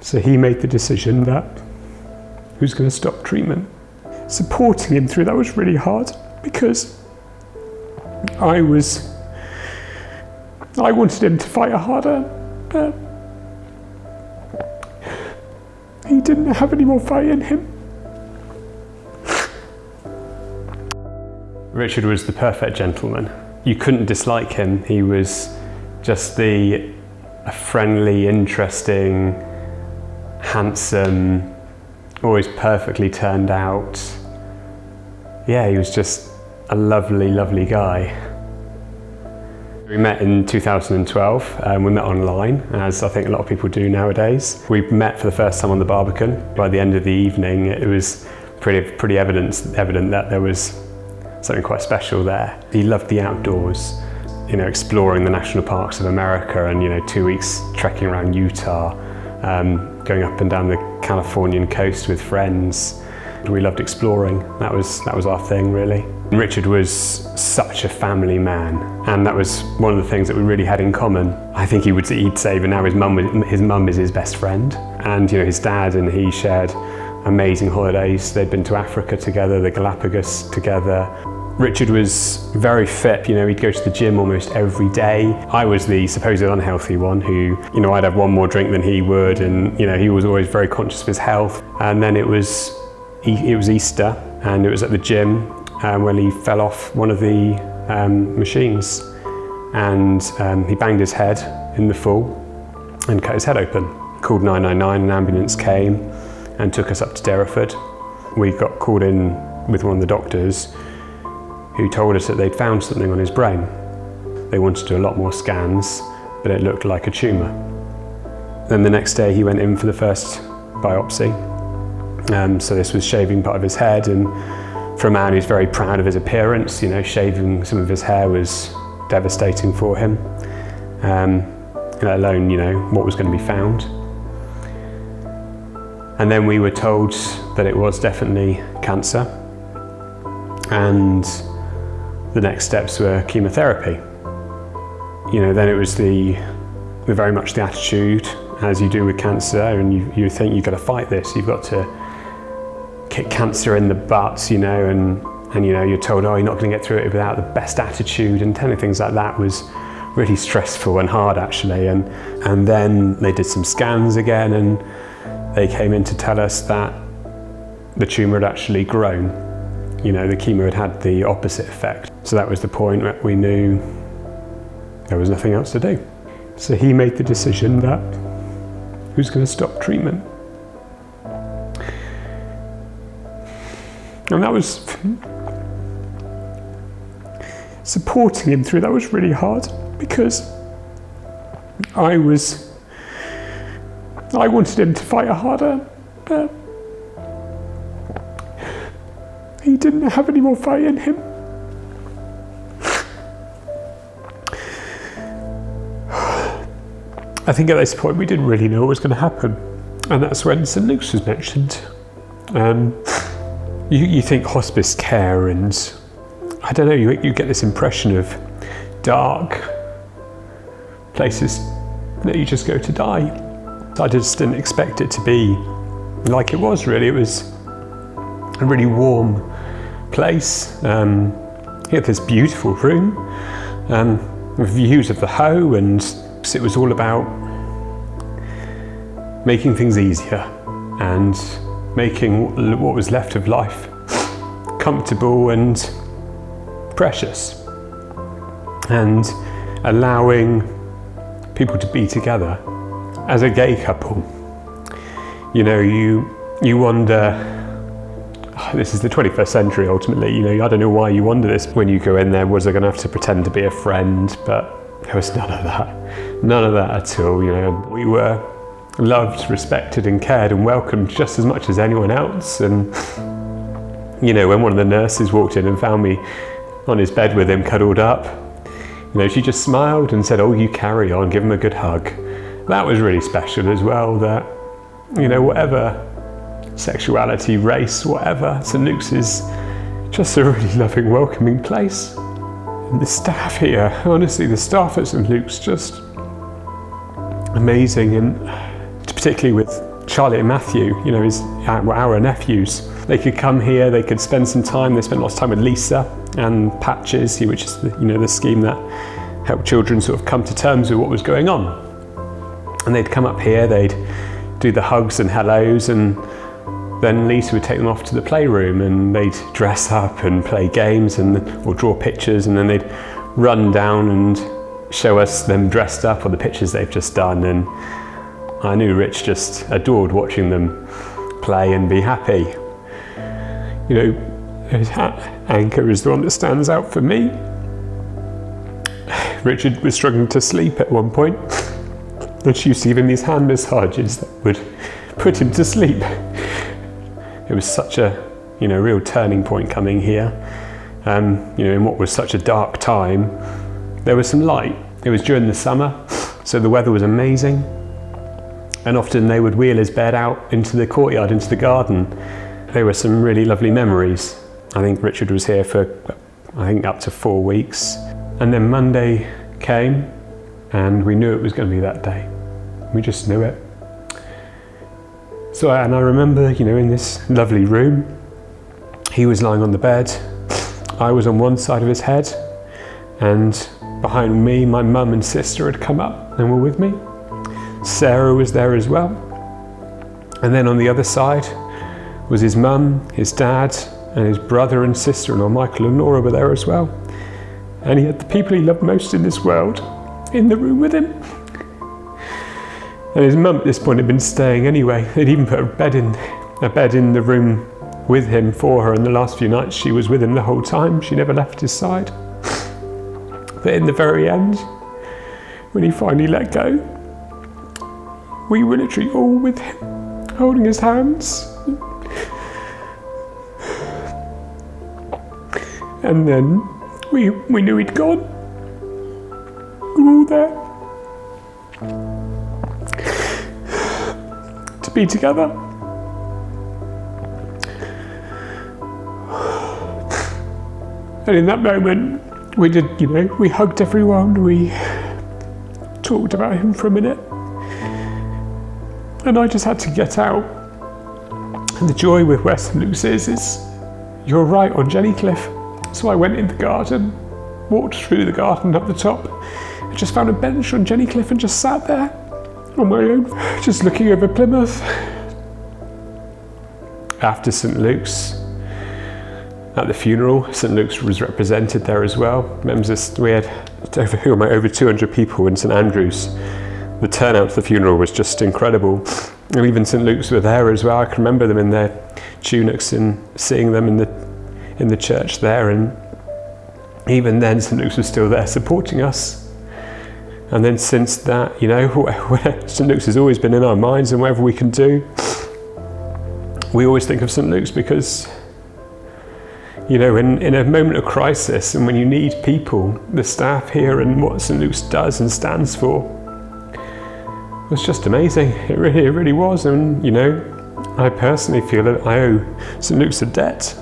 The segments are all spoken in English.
So he made the decision that he was going to stop treatment. Supporting him through that was really hard because I wanted him to fight harder, but he didn't have any more fight in him. Richard was the perfect gentleman. You couldn't dislike him. He was just a friendly, interesting, handsome, always perfectly turned out. Yeah, he was just a lovely, lovely guy. We met in 2012. We met online, as I think a lot of people do nowadays. We met for the first time on the Barbican. By the end of the evening, it was pretty evident that there was something quite special there. He loved the outdoors, exploring the national parks of America and 2 weeks trekking around Utah, going up and down the Californian coast with friends. We loved exploring. That was our thing, really. Richard was such a family man, and that was one of the things that we really had in common. I think he'd say that now his mum is his best friend, and his dad and he shared amazing holidays. They'd been to Africa together, the Galapagos together. Richard was very fit, he'd go to the gym almost every day. I was the supposed unhealthy one who, I'd have one more drink than he would, and he was always very conscious of his health. And then it was Easter, and it was at the gym when he fell off one of the machines, and he banged his head in the fall and cut his head open. Called 999, an ambulance came and took us up to Derriford. We got called in with one of the doctors who told us that they'd found something on his brain. They wanted to do a lot more scans, but it looked like a tumour. Then the next day he went in for the first biopsy. So this was shaving part of his head, and for a man who's very proud of his appearance, shaving some of his hair was devastating for him, let alone, what was going to be found. And then we were told that it was definitely cancer, and the next steps were chemotherapy. Then it was the very much the attitude, as you do with cancer, and you think you've got to fight this, you've got to kick cancer in the butt, and you're told, oh, you're not going to get through it without the best attitude, and telling things like that was really stressful and hard, actually. And then they did some scans again, and they came in to tell us that the tumour had actually grown. The chemo had the opposite effect. So that was the point where we knew there was nothing else to do. So he made the decision that he was going to stop treatment. And that was, supporting him through that was really hard because I wanted him to fight harder, but he didn't have any more fight in him. I think at this point we didn't really know what was going to happen, and that's when St Luke's was mentioned. You think hospice care, and I don't know, you get this impression of dark places that you just go to die. I just didn't expect it to be like it was, really. It was a really warm place. He had this beautiful room with views of the Hoe, and it was all about making things easier and making what was left of life comfortable and precious, and allowing people to be together as a gay couple. You wonder, this is the 21st century ultimately, I don't know why you wonder this when you go in there, was I going to have to pretend to be a friend? But there was none of that at all. We were loved, respected and cared and welcomed just as much as anyone else. And when one of the nurses walked in and found me on his bed with him cuddled up, she just smiled and said, "Oh, you carry on, give him a good hug." That was really special as well, that whatever sexuality, race, whatever, St Luke's is just a really loving, welcoming place. And the staff here, honestly, the staff at St Luke's just amazing, and particularly with Charlotte and Matthew, you know, our nephews. They could come here, they could spend some time. They spent lots of time with Lisa and Patches, which is the scheme that helped children sort of come to terms with what was going on. And they'd come up here, they'd do the hugs and hellos, and then Lisa would take them off to the playroom and they'd dress up and play games or draw pictures, and then they'd run down and show us them dressed up or the pictures they've just done. And I knew Rich just adored watching them play and be happy. You know, Anchor is the one that stands out for me. Richard was struggling to sleep at one point, and she used to give him these hand massages that would put him to sleep. It was such a, real turning point coming here. In what was such a dark time, there was some light. It was during the summer, so the weather was amazing. And often they would wheel his bed out into the courtyard, into the garden. There were some really lovely memories. I think Richard was here for, up to 4 weeks. And then Monday came, and we knew it was going to be that day. We just knew it. I remember, in this lovely room, he was lying on the bed. I was on one side of his head, and behind me, my mum and sister had come up and were with me. Sarah was there as well. And then on the other side was his mum, his dad, and his brother and sister-in-law, Michael and Laura, were there as well. And he had the people he loved most in this world in the room with him. And his mum at this point had been staying anyway. They'd even put a bed in the room with him for her, and the last few nights she was with him the whole time. She never left his side. But in the very end, when he finally let go, we were literally all with him, holding his hands. And then we knew he'd gone. We were all there to be together. And in that moment, we hugged everyone, we talked about him for a minute. And I just had to get out. And the joy with where St Luke's is you're right on Jennycliff. So I went in the garden, walked through the garden up the top, and just found a bench on Jennycliff and just sat there on my own, just looking over Plymouth. After St Luke's, at the funeral, St Luke's was represented there as well. We had over 200 people in St Andrew's. The turnout to the funeral was just incredible. And even St Luke's were there as well. I can remember them in their tunics and seeing them in the church there. And even then, St Luke's was still there supporting us. And then since that, St Luke's has always been in our minds, and whatever we can do, we always think of St Luke's, because in a moment of crisis and when you need people, the staff here and what St Luke's does and stands for, was just amazing. It really was. And I personally feel that I owe St Luke's a debt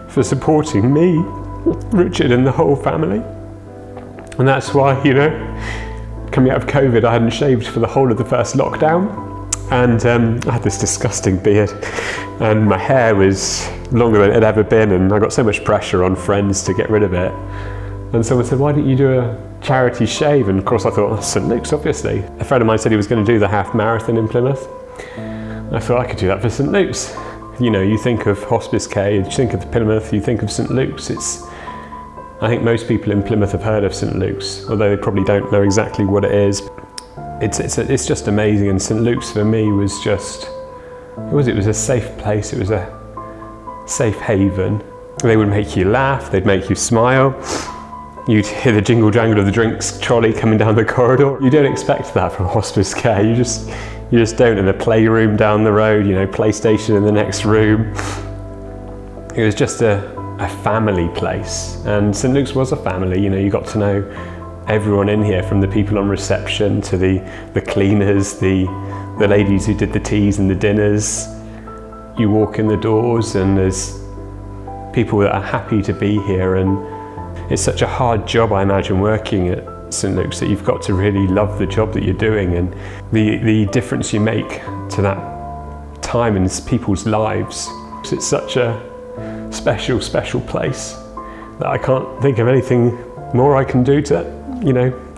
for supporting me, Richard, and the whole family. And that's why, coming out of COVID, I hadn't shaved for the whole of the first lockdown. And I had this disgusting beard, and my hair was longer than it had ever been, and I got so much pressure on friends to get rid of it. And someone said, why don't you do a charity shave? And of course I thought, St Luke's, obviously. A friend of mine said he was going to do the half marathon in Plymouth. I thought I could do that for St Luke's. You think of Hospice Care, you think of Plymouth, you think of St Luke's. I think most people in Plymouth have heard of St Luke's, although they probably don't know exactly what it is. It's just amazing, and St Luke's for me was just, it was a safe place, it was a safe haven. They would make you laugh, they'd make you smile. You'd hear the jingle jangle of the drinks trolley coming down the corridor. You don't expect that from Hospice Care, you just don't. In a playroom down the road, PlayStation in the next room. It was just a family place, and St Luke's was a family. You got to know everyone in here, from the people on reception to the cleaners, the ladies who did the teas and the dinners. You walk in the doors and there's people that are happy to be here, and it's such a hard job, I imagine, working at St Luke's, that you've got to really love the job that you're doing, and the difference you make to that time in people's lives. It's such a special, special place that I can't think of anything more I can do to,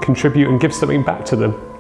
contribute and give something back to them.